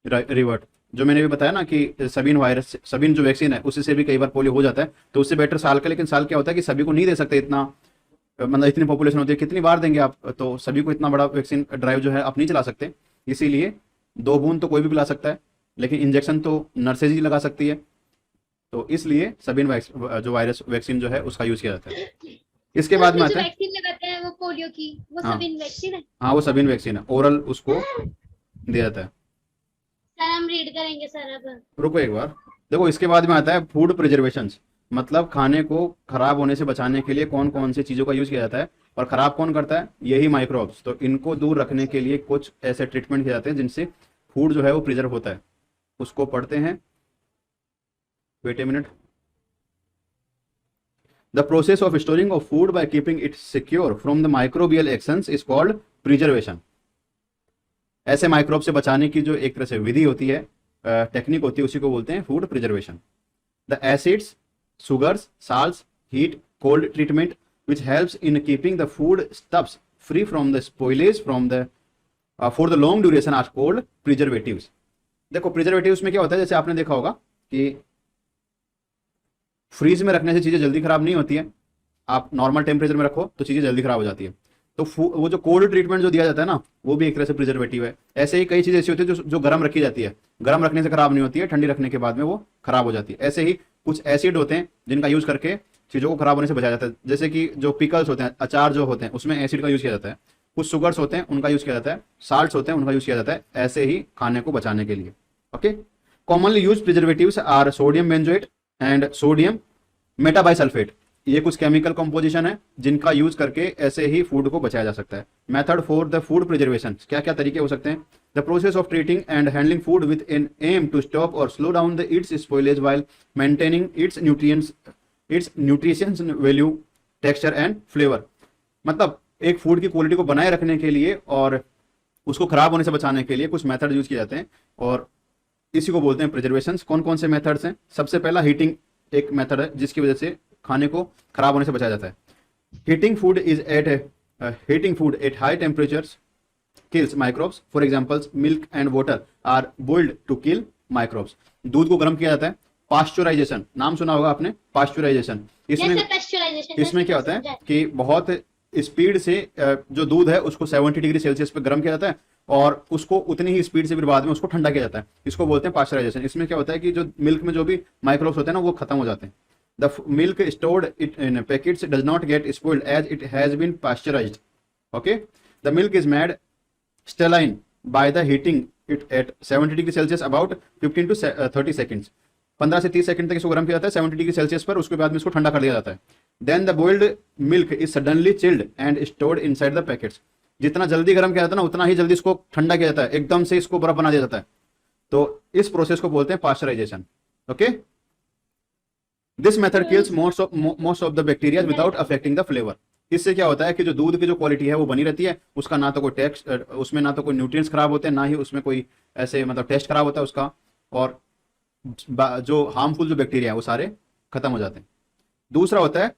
revert. जो मैंने भी बताया ना कि सबीन वायरस, सबीन जो वैक्सीन है उससे से भी कई बार पोलियो हो जाता है, तो उससे बेटर शाल्क है। लेकिन शाल्क क्या होता है कि सभी को नहीं दे सकते इतना, मतलब इतनी पॉपुलेशन होती है, कितनी बार देंगे आप, तो सभी को इतना बड़ा वैक्सीन ड्राइव जो है आप नहीं चला सकते। इसीलिए 2 बूंद तो कोई भी पिला सकता है, लेकिन इंजेक्शन तो नर्सेज ही लगा सकती है। तो इसलिए सबीन जो वायरस वैक्सीन जो है उसका यूज किया जाता है। इसके बाद में जो आता है, वैक्सीन लगाते हैं वो पोलियो की, वो हाँ। सबीन वैक्सीन है। हाँ वो सबीन वैक्सीन है, ओरल उसको दिया जाता है। सर हम रीड करेंगे सर अब। रुको एक बार, देखो इसके बाद में आता है फूड प्रिजर्वेशन, मतलब खाने को खराब होने से बचाने के लिए कौन कौन सी चीज़ों का यूज किया जाता है। और खराब कौन करता है, यही माइक्रोब्स। तो इनको दूर रखने के लिए कुछ ऐसे ट्रीटमेंट किए जाते हैं जिनसे फूड जो है वो प्रिजर्व होता है। उसको पढ़ते हैं, wait a minute. The process of storing of food by keeping it secure from the microbial actions is called preservation. ऐसे माइक्रोब से बचाने की जो एक तरह से विधि होती है, टेक्निक होती है, उसी को बोलते हैं food preservation. The acids, sugars, salts, heat, cold treatment, which helps in keeping the food stuffs free from the spoilage from the for the long duration are called preservatives. देखो प्रिजर्वेटिव्स में क्या होता है, जैसे आपने देखा होगा कि फ्रीज में रखने से चीजें जल्दी खराब नहीं होती है। आप नॉर्मल टेम्परेचर में रखो तो चीजें जल्दी खराब हो जाती है। तो वो जो कोल्ड ट्रीटमेंट जो दिया जाता है ना, वो भी एक तरह से प्रिजर्वेटिव है। ऐसे ही कई चीजें ऐसी होती है जो गर्म रखी जाती है, गर्म रखने से खराब नहीं होती है, ठंडी रखने के बाद में वो खराब हो जाती है। ऐसे ही कुछ एसिड होते हैं जिनका यूज करके चीज़ों को खराब होने से बचाया जाता है। जैसे कि जो पिकल्स होते हैं, अचार जो होते हैं, उसमें एसिड का यूज किया जाता है। कुछ शुगर्स होते हैं उनका यूज किया जाता है, साल्ट्स होते हैं उनका यूज किया जाता है, ऐसे ही खाने को बचाने के लिए। Okay, commonly use preservatives are sodium benzoate and sodium metabisulphite. ये कुछ केमिकल कंपोजिशन है जिनका यूज करके ऐसे ही फूड को बचाया जा सकता है। Method for the food preservation, क्या क्या तरीके हो सकते हैं। The process of treating and handling food with an aim to stop और slow down the its spoilage while maintaining its nutritions value, texture and flavour. मतलब एक फूड की क्वालिटी को बनाए रखने के लिए और उसको खराब होने से बचाने के लिए कुछ मेथड यूज किए जाते हैं, और इसी को बोलते हैं प्रिजर्वेशन। कौन कौन से मेथड्स हैं, सबसे पहला हीटिंग एक मेथड है जिसकी वजह से खाने को खराब होने से बचाया जाता है। Heating food at high temperatures kills microbes. For examples, milk and water are boiled to kill microbes. दूध को गर्म किया जाता है। पास्चुराइजेशन, नाम सुना होगा आपने, पास्चुराइजेशन। इसमें जैसे पेस्चराइजेशन इसमें क्या होता है कि बहुत स्पीड से जो दूध है उसको 70 डिग्री सेल्सियस पे गर्म किया जाता है और उसको उतनी ही स्पीड से फिर बाद में उसको ठंडा किया जाता है। इसको बोलते हैं पास्चराइजेशन। इसमें क्या होता है कि जो मिल्क में जो भी माइक्रोब्स होते हैं ना वो खत्म हो जाते हैं। The milk stored it in packets does not get spoiled as it has been pasteurised. Okay, the milk is made sterile by the heating it at 70 degree Celsius about 15 to 30 seconds. 15 से 30 सेकंड तक इसको गर्म किया जाता है 70 डिग्री सेल्सियस पर, उसके बाद में इसको ठंडा कर लिया जाता है। Then the boiled milk is suddenly chilled and stored inside the packets. जितना जल्दी गर्म किया जाता है ना उतना ही जल्दी इसको ठंडा किया जाता है, एकदम से इसको बर्फ बना दिया जाता है। तो इस प्रोसेस को बोलते हैं pasteurisation. Okay, this method kills most of the bacteria without affecting the flavour. इससे क्या होता है कि जो दूध की जो क्वालिटी है वो बनी रहती है, उसका ना तो कोई टेक्स्ट, उसमें ना तो कोई न्यूट्रिएंट्स खराब होते हैं, ना ही उसमें कोई ऐसे मतलब टेस्ट खराब होता है उसका, और जो हार्मफुल जो बैक्टीरिया है वो सारे खत्म हो जाते हैं। दूसरा होता है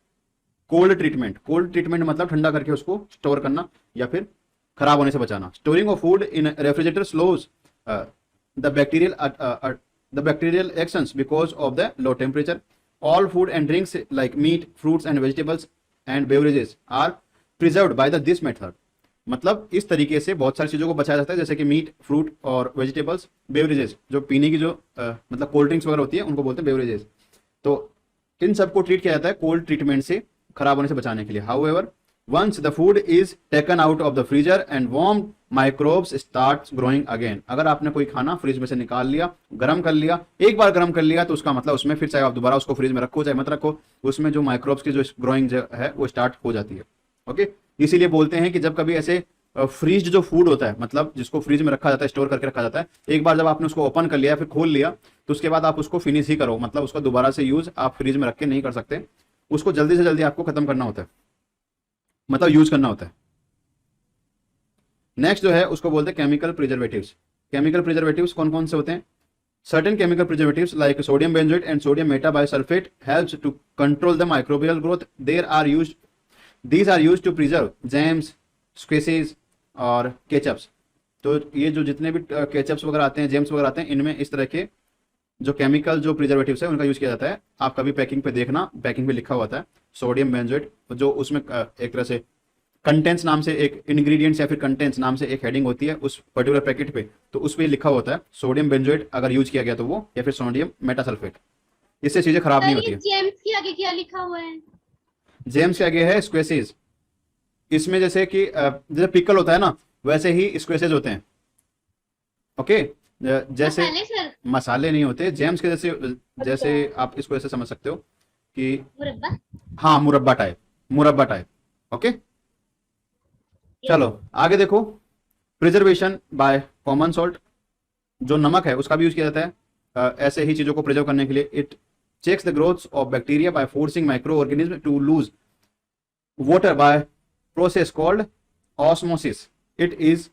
कोल्ड ट्रीटमेंट। कोल्ड ट्रीटमेंट मतलब ठंडा करके उसको स्टोर करना या फिर खराब होने से बचाना। Storing of food in refrigerator slows the bacterial actions because of the low temperature. All food and drinks like meat, fruits and vegetables and beverages are preserved by the this method. मतलब इस तरीके से बहुत सारी चीज़ों को बचाया जाता है, जैसे कि मीट, फ्रूट और वेजिटेबल्स। बेवरेजेस जो पीने की जो मतलब कोल्ड ड्रिंक्स वगैरह होती है उनको बोलते हैं बेवरेजेस। तो इन सबको ट्रीट किया जाता है कोल्ड ट्रीटमेंट से खराब होने से बचाने के लिए। However once the food is taken out of the freezer and warm microbes start growing again. अगर आपने कोई खाना फ्रिज में से निकाल लिया, गर्म कर लिया, एक बार गर्म कर लिया तो उसका मतलब उसमें फिर चाहे आप दोबारा उसको फ्रिज में रखो चाहे मत रखो, उसमें जो माइक्रोब्स की जो ग्रोइंग है वो स्टार्ट हो जाती है। ओके, इसीलिए बोलते हैं कि जब कभी ऐसे फ्रीज जो फूड होता है, मतलब जिसको फ्रिज में रखा जाता है, स्टोर करके रखा जाता है, एक बार जब आपने उसको ओपन कर लिया फिर खोल लिया तो उसके बाद आप उसको फिनिश ही करो, मतलब उसको दोबारा से यूज आप फ्रिज में रख के नहीं कर सकते, उसको जल्दी से जल्दी आपको खत्म करना होता है, मतलब यूज करना होता है। नेक्स्ट जो है उसको बोलते हैं केमिकल प्रिजर्वेटिव्स। केमिकल प्रिजर्वेटिव्स कौन कौन से होते हैं? Certain chemical preservatives like sodium benzoate and sodium metabisulphite helps to control the microbial growth. These are used to preserve jams, squashes और केचप्स। तो ये जो जितने भी केचप्स वगैरह आते हैं, जैम्स वगैरह आते हैं, इनमें इस तरह के जो केमिकल जो प्रिजर्वेटिव्स है उनका यूज किया जाता है। आप कभी पैकिंग पे देखना, पैकिंग पे लिखा हुआ था सोडियम बेंजोएट, जो उसमें एक तरह से कंटेंट्स नाम से एक इंग्रेडिएंट्स या फिर कंटेंट्स नाम से एक हेडिंग होती है उस पर्टिकुलर पैकेट पे, तो उस पर लिखा होता है सोडियम बेंजोएट अगर यूज किया गया तो वो, या फिर सोडियम मेटासल्फेट। इससे चीजें खराब नहीं होती है। जेम्स के आगे क्या लिखा हुआ है? जेम्स के आगे है स्क्वेसेस। इसमें जैसे कि जैसे पिकल होता है ना वैसे ही स्क्वेसेस होते हैं। ओके, जैसे मसाले सर, मसाले नहीं होते, जेम्स के जैसे आप इसको ऐसे समझ सकते हो कि मुरब्बा। हाँ मुरब्बा टाइप। ओके, चलो आगे देखो। प्रिजर्वेशन बाय कॉमन सॉल्ट, जो नमक है उसका भी यूज किया जाता है ऐसे ही चीजों को प्रिजर्व करने के लिए। It checks the growth of bacteria by forcing micro organism to lose water by process called osmosis. It is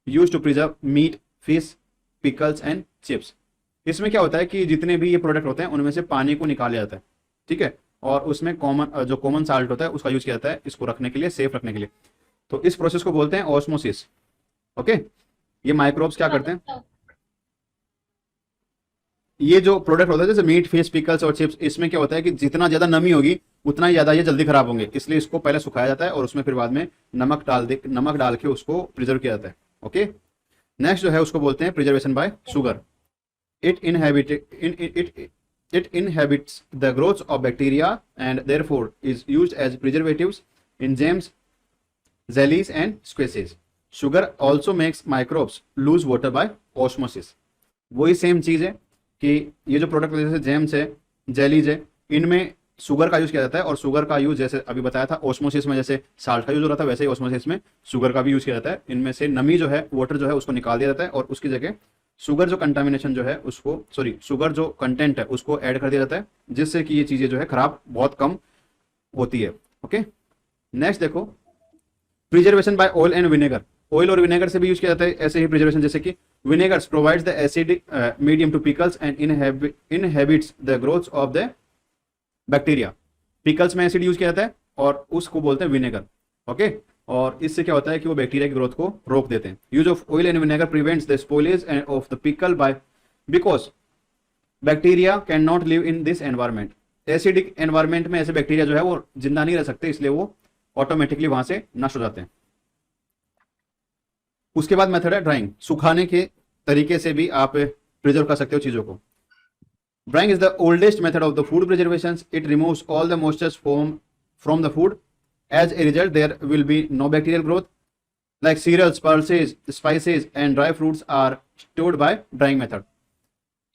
use to preserve meat, fish, pickles and chips. इसमें क्या होता है कि जितने भी ये प्रोडक्ट होते हैं उनमें से पानी को निकाला जाता है, ठीक है, और उसमें कॉमन साल्ट होता है उसका यूज किया जाता है इसको रखने के लिए, सेफ रखने के लिए। तो इस प्रोसेस को बोलते हैं ऑस्मोसिस। ओके, ये माइक्रोब्स क्या करते हैं, ये जो प्रोडक्ट होता है जैसे मीट, फिश, पिकल्स और चिप्स, इसमें क्या होता है कि जितना ज्यादा नमी होगी उतना ही ज्यादा ये जल्दी खराब होंगे, इसलिए इसको पहले सुखाया जाता है और उसमें फिर बाद में नमक डाल के उसको प्रिजर्व किया जाता है। ओके, नेक्स्ट जो है उसको बोलते हैं preservation bye sugar. It inhabits the growth of bacteria and therefore is used as preservatives in jams, jellies and squeezes. Sugar also makes microbes lose water by osmosis. वही सेम चीज है कि ये जो प्रोडक्ट जैसे जैम्स है, जेलीज है, इनमें शुगर का यूज किया जाता है, और शुगर का यूज जैसे अभी बताया था ऑस्मोसिस में जैसे साल्ट का यूज हो रहा था वैसे ही ऑस्मोसिस में शुगर का भी यूज किया जाता है। इनमें से नमी जो है, वाटर जो है उसको निकाल दिया जाता है और उसकी जगह शुगर जो कंटामिनेशन जो है उसको शुगर जो कंटेंट है उसको ऐड कर दिया जाता है, जिससे कि ये चीजें जो है खराब बहुत कम होती है। ओके, नेक्स्ट देखो preservation by oil and vinegar. Oil और विनेगर से भी यूज किया जाता है ऐसे ही प्रिजर्वेशन, जैसे कि vinegars provides the acidic medium to pickles and inhibits the growth of the bacteria. Pickles में एसिड यूज किया जाता है और उसको बोलते हैं विनेगर। ओके, और इससे क्या होता है कि वो बैक्टीरिया की ग्रोथ को रोक देते हैं। Use of oil and vinegar prevents the spoilage of the pickle by because bacteria can not live in this environment. Acidic environment में ऐसे बैक्टीरिया जो है वो जिंदा नहीं रह सकते, इसलिए वो ऑटोमेटिकली वहां से नष्ट हो जाते हैं। उसके बाद मेथड है ड्राइंग। सुखाने के तरीके से भी आप प्रिजर्व कर सकते हो चीजों को। Drying is the oldest method of the food preservation. It removes all the moisture from the food. As a result there will be no bacterial growth. Like cereals, pulses, spices and dry fruits are stored by drying method.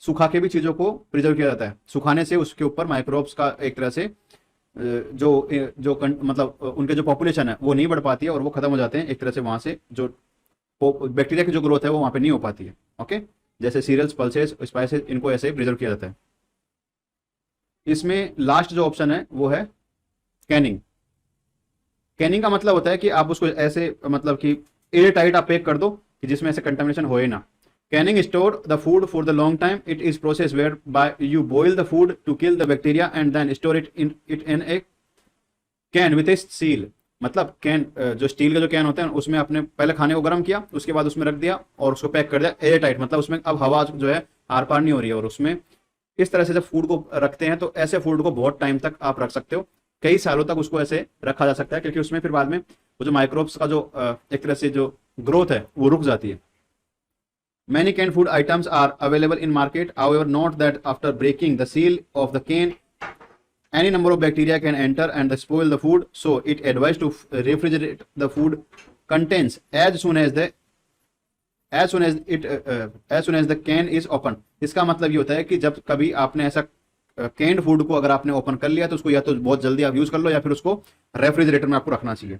सुखा के भी चीजों को प्रिजर्व किया जाता है। सुखाने से उसके ऊपर माइक्रोब्स का एक तरह से मतलब उनके जो पॉपुलेशन है वो नहीं बढ़ पाती है और वो खत्म हो जाते हैं। एक तरह से वहां से जो बैक्टीरिया की जो ग्रोथ है वो वहां पे नहीं हो पाती है। ओके, जैसे सीरियल्स, पल्सेस, स्पाइसेस, इनको ऐसे प्रिजर्व किया जाता है। इसमें लास्ट जो ऑप्शन है वो है कैनिंग। कैनिंग का मतलब होता है कि आप उसको ऐसे मतलब कि एयर टाइट आप पैक कर दो कि जिसमें ऐसे कंटामिनेशन हो ही ना। Canning store the food for the long time. It is process whereby you boil the food to kill the bacteria and then store it in a can with a seal. मतलब कैन, जो स्टील का जो कैन होता है उसमें आपने पहले खाने को गर्म किया, उसके बाद उसमें रख दिया और उसको पैक कर दिया एयर टाइट। मतलब उसमें अब हवा जो है आर पार नहीं हो रही है। और उसमें इस तरह से जब फूड को रखते हैं तो ऐसे फूड को बहुत टाइम तक आप रख सकते हो, कई सालों तक उसको ऐसे रखा जा सकता है, क्योंकि उसमें फिर बाद में वो जो माइक्रोब्स का जो एक तरह से जो ग्रोथ है वो रुक जाती है। Many canned food items are available in market. However, note that after breaking the seal of the can, any number of bacteria can enter and spoil the food. So, it advised to refrigerate the food contents as soon as the can is open. इसका मतलब ये होता है कि जब कभी आपने ऐसा कैंड फूड को अगर आपने ओपन कर लिया तो उसको या तो बहुत जल्दी आप यूज कर लो या फिर उसको रेफ्रिजरेटर में आपको रखना चाहिए।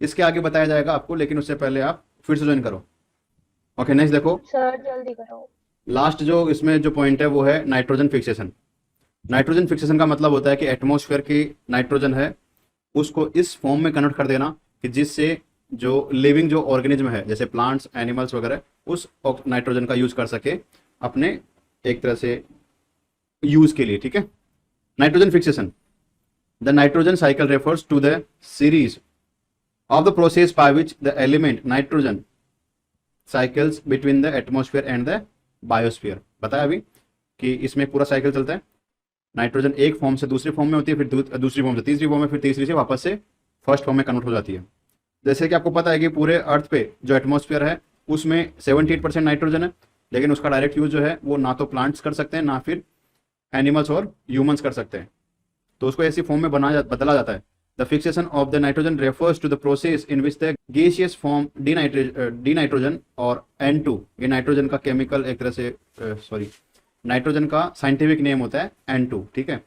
इसके आगे बताया जाएगा आपको, लेकिन उससे पहले आप फिर से ज्वाइन करो। ओके, नेक्स्ट देखो सर जल्दी करो। लास्ट जो इसमें जो पॉइंट है वो है नाइट्रोजन फिक्सेशन। नाइट्रोजन फिक्सेशन का मतलब होता है कि एटमॉस्फेयर की नाइट्रोजन है उसको इस फॉर्म में कन्वर्ट कर देना कि जिससे जो लिविंग जो ऑर्गेनिज्म है जैसे प्लांट्स, एनिमल्स वगैरह उस नाइट्रोजन का यूज कर सके अपने एक तरह से यूज के लिए। ठीक है, nitrogen fixation. The nitrogen cycle refers to the series of the process by which the element nitrogen cycles between the atmosphere and the biosphere. बताया अभी कि इसमें पूरा साइकिल चलता है। नाइट्रोजन एक फॉर्म से दूसरी फॉर्म में होती है, फिर दूसरी फॉर्म से तीसरी फॉर्म में, फिर तीसरी से वापस से फर्स्ट फॉर्म में कन्वर्ट हो जाती है। जैसे कि आपको पता है कि पूरे अर्थ पे जो एटमॉस्फेयर है उसमें 78% नाइट्रोजन है, लेकिन उसका डायरेक्ट यूज जो है वो ना तो प्लांट्स कर सकते हैं ना फिर एनिमल्स और ह्यूमंस कर सकते हैं, तो उसको ऐसी फॉर्म में बदला जाता है। The fixation of the nitrogen refers to the process in which the gaseous form denitrogen और N2, ये नाइट्रोजन का केमिकल एक तरह से नाइट्रोजन का साइंटिफिक नेम होता है N2, ठीक है,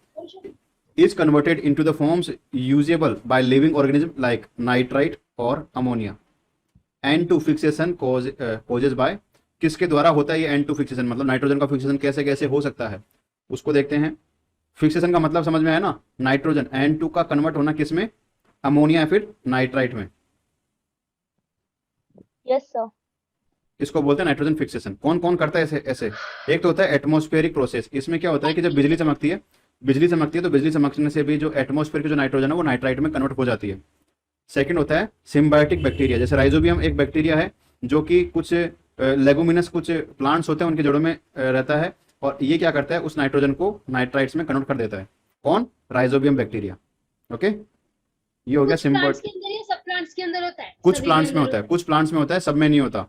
is converted into the forms usable by living organism like nitrite और ammonia. N2 fixation causes by, किसके द्वारा होता है ये N2 फिक्सेशन, मतलब नाइट्रोजन का फिक्सेशन कैसे कैसे हो सकता है उसको देखते हैं। फिक्सेशन का मतलब समझ में आया ना, नाइट्रोजन N2 का कन्वर्ट होना किस में, अमोनिया या फिर नाइट्राइट में। Yes sir. इसको बोलते हैं नाइट्रोजन फिक्सेशन। कौन कौन करता है ऐसे? एक तो होता है एटमॉस्फेरिक प्रोसेस। इसमें क्या होता है कि जब बिजली चमकती है तो बिजली चमकने से भी जो एटमॉस्फेयर की जो नाइट्रोजन है वो नाइट्राइट में कन्वर्ट हो जाती है। सेकंड होता है सिम्बायोटिक बैक्टीरिया। जैसे राइजोबियम एक बैक्टीरिया है जो कि कुछ लेगुमिनस कुछ प्लांट्स होते हैं उनके जड़ों में रहता है, और ये क्या करता है उस नाइट्रोजन को नाइट्राइट्स में कन्वर्ट कर देता है। कौन? Rhizobium bacteria. ओके, ये हो गया सिम्बायोटिक। सब प्लांट्स के अंदर होता है, कुछ प्लांट्स में होता है, कुछ प्लांट्स में होता है, सब में नहीं होता।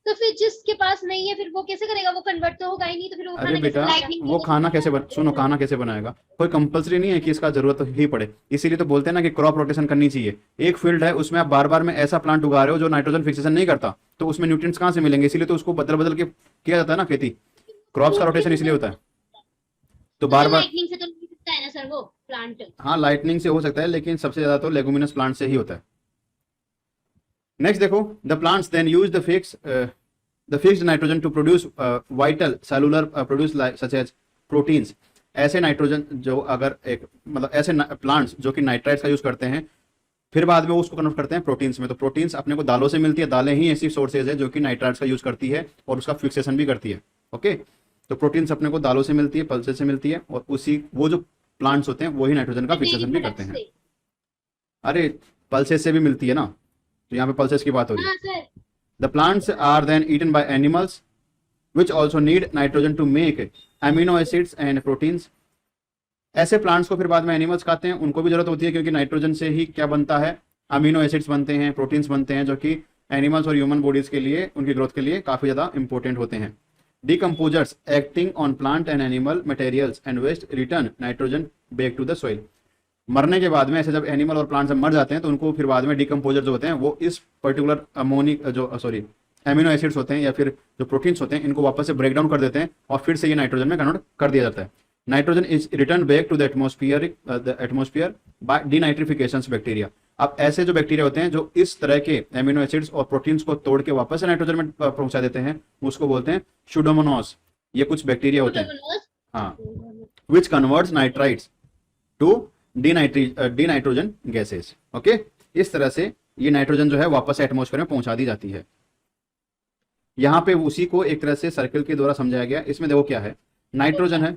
तो फिर जिसके पास नहीं है फिर वो कैसे करेगा? वो कन्वर्ट तो होगा ही नहीं, तो फिर वो अरे बेटा वो खाना कैसे सुनो, खाना कैसे बनाएगा? कोई कंपलसरी नहीं है कि इसका जरूरत ही पड़े, इसीलिए तो बोलते हैं ना कि क्रॉप रोटेशन करनी चाहिए। एक फील्ड है उसमें आप बार बार में ऐसा प्लांट उगा रहे हो जो नाइट्रोजन फिक्सेशन नहीं करता, तो उसमें न्यूट्रिएंट्स कहाँ से मिलेंगे? इसीलिए तो उसको बदल बदल के किया जाता है ना खेती। क्रॉप्स का रोटेशन इसलिए होता है। तो बार बार लाइटनिंग से तो नहीं दिखता है ना सर वो प्लांट? हाँ, लाइटनिंग से हो सकता है, लेकिन सबसे ज्यादा तो लेगुमिनस प्लांट से ही होता है। नेक्स्ट देखो, the plants then use the fixed nitrogen to produce vital cellular produce such as proteins. ऐसे नाइट्रोजन जो अगर एक मतलब ऐसे प्लांट्स जो कि नाइट्राइट्स का यूज करते हैं फिर बाद में उसको कन्वर्ट करते हैं प्रोटीन्स में। तो प्रोटीन्स अपने को दालों से मिलती है, दालें ही ऐसी सोर्सेज है जो कि नाइट्राइट्स का यूज करती है और उसका फिक्सेशन भी करती है। ओके, तो प्रोटीन्स अपने को दालों से मिलती है, पल्सेस से मिलती है, और उसी वो जो प्लांट्स होते हैं वही नाइट्रोजन का फिक्सेशन भी करते हैं। अरे पल्सेस से भी मिलती है ना, तो यहाँ पे पल्सेस की बात हो रही है। The plants are then eaten by animals which also need nitrogen to make amino acids and proteins. ऐसे प्लांट्स को फिर बाद में एनिमल्स खाते हैं, उनको भी जरूरत होती है क्योंकि नाइट्रोजन से ही क्या बनता है, अमीनो एसिड्स बनते हैं, प्रोटीन्स बनते हैं, जो कि एनिमल्स और ह्यूमन बॉडीज के लिए, उनकी ग्रोथ के लिए काफी ज्यादा इंपॉर्टेंट होते हैं। Decomposers acting on plant and animal materials and waste return nitrogen back to the soil. मरने के बाद में ऐसे जब एनिमल और प्लांट्स मर जाते हैं तो उनको फिर बाद में डिकम्पोजर जो होते हैं वो इस पर्टिकुलर अमोनिक जो सॉरी एमिनो एसिड्स होते हैं या फिर जो प्रोटीन्स होते हैं इनको वापस से ब्रेक डाउन कर देते हैं और फिर से ये नाइट्रोजन में कन्वर्ट कर दिया जाता है। Nitrogen is return back to the atmosphere by denitrification bacteria. अब ऐसे जो बैक्टीरिया होते हैं जो इस तरह के एमिनो एसिड्स और प्रोटीन्स को तोड़ के वापस से नाइट्रोजन में पहुंचा देते हैं, उसको बोलते हैं सुडोमोनास। ये कुछ बैक्टीरिया होते हैं, हाँ, which converts nitrites to dinitrogen gases. Okay, इस तरह से ये नाइट्रोजन जो है वापस एटमॉस्फेयर में पहुंचा दी जाती है। यहाँ पे उसी को एक तरह से सर्कल के द्वारा समझाया गया। इसमें देखो क्या है, नाइट्रोजन है,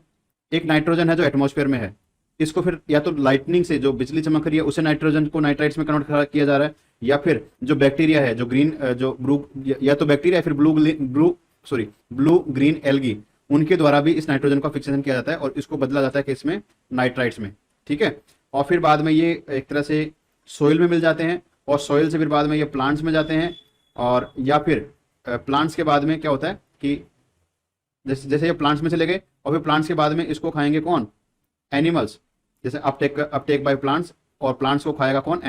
एक नाइट्रोजन है जो एटमॉस्फेयर में है, इसको फिर या तो लाइटनिंग से जो बिजली चमक रही है उसे नाइट्रोजन को नाइट्राइट्स में कन्वर्ट किया जा रहा है, या फिर जो बैक्टीरिया है जो ग्रीन जो ब्लू या तो बैक्टीरिया फिर ब्लू ग्रीन एल्गी, उनके द्वारा भी इस नाइट्रोजन का फिक्सेशन किया जाता है और इसको बदला जाता है कि इसमें नाइट्राइट्स में, ठीक है। और फिर बाद में ये एक तरह से सोइल में मिल जाते हैं और सोइल से फिर बाद में ये प्लांट्स में जाते हैं, और या फिर प्लांट्स के बाद में क्या होता है कि जैसे ये प्लांट्स में चले गए और फिर प्लांट्स के बाद में इसको खाएंगे कौन, एनिमल्स। जैसे अपटेक बाय प्लांट्स, और प्लांट्स को खाएगा कौन,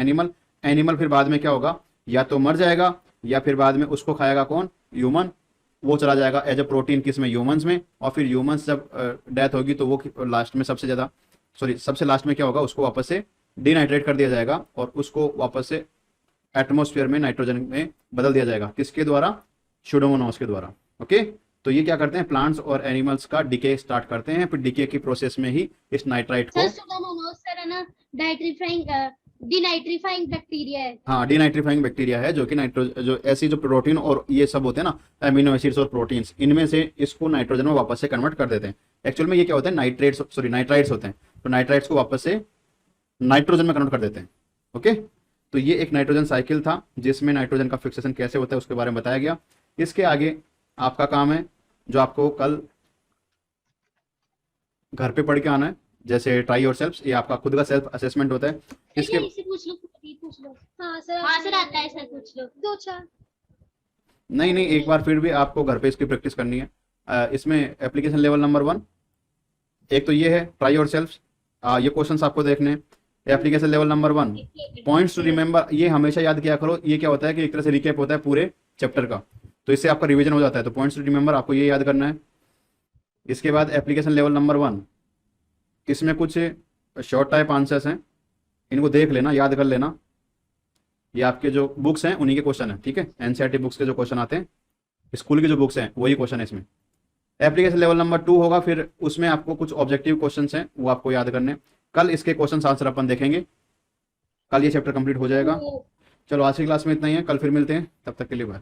एनिमल फिर बाद में क्या होगा, या तो मर जाएगा या फिर बाद में उसको खाएगा कौन, ह्यूमन। वो चला जाएगा एज अ प्रोटीन किस में, ह्यूमंस में, और फिर ह्यूमंस जब डेथ होगी तो वो लास्ट में सबसे लास्ट में क्या होगा, उसको वापस से डीनाइट्रेट कर दिया जाएगा और उसको वापस से एटमॉस्फेयर में नाइट्रोजन में बदल दिया जाएगा। किसके द्वारा, सुडोमोनास के द्वारा। ओके, तो ये क्या करते हैं, प्लांट्स और एनिमल्स का डिके स्टार्ट करते हैं, फिर डिके की प्रोसेस में ही इस नाइट्राइट को, सर सुडोमोनास सर है ना डीनाइट्रीफाइंग बैक्टीरिया है। हाँ, डीनाइट्रीफाइंग बैक्टीरिया है जो कि जो ऐसी जो प्रोटीन और ये सब होते हैं ना, एमिनो एसिड्स और प्रोटीन्स, इनमें से इसको नाइट्रोजन में वापस से कन्वर्ट कर देते हैं। एक्चुअल में ये क्या होता है, नाइट्राइट्स होते हैं, तो नाइट्राइट्स को वापस से नाइट्रोजन में कन्वर्ट कर देते हैं। ओके, तो ये एक नाइट्रोजन साइकिल था जिसमें नाइट्रोजन का फिक्सेशन कैसे होता है उसके बारे में बताया गया। इसके आगे आपका काम है जो आपको कल घर पे पढ़ के आना है, जैसे ट्राई योरसेल्फ, ये आपका खुद का सेल्फ असेसमेंट होता है। इसके इसे पूछ लो। हाँ सर आता है सर, पूछ लो 2-4। नहीं, एक बार फिर भी आपको घर पे इसकी प्रैक्टिस करनी है। इसमें एप्लीकेशन लेवल नंबर 1 एक तो ये है ट्राई योरसेल्फ, ये क्वेश्चंस आपको देखने हैं। Application level number 1 points to remember, ये हमेशा याद किया करो। ये क्या होता है कि एक तरह से रिकैप होता है पूरे चैप्टर का, तो इससे आपका रिवीजन हो जाता है। तो पॉइंट्स टू रिमेंबर आपको ये याद करना है। इसके बाद एप्लीकेशन लेवल नंबर 1, इसमें कुछ शॉर्ट टाइप आंसर्स हैं, इनको देख लेना, याद कर लेना। ये आपके जो बुक्स हैं उन्हीं के क्वेश्चन है, ठीक है। एनसीईआरटी बुक्स के जो क्वेश्चन आते हैं, स्कूल की जो बुक्स हैं वही क्वेश्चन है इसमें। एप्लीकेशन लेवल नंबर 2 होगा, फिर उसमें आपको कुछ ऑब्जेक्टिव क्वेश्चन हैं वो आपको याद करने। कल इसके क्वेश्चन आंसर अपन देखेंगे, कल ये चैप्टर कंप्लीट हो जाएगा। चलो आज की क्लास में इतना ही है, कल फिर मिलते हैं, तब तक के लिए बाय।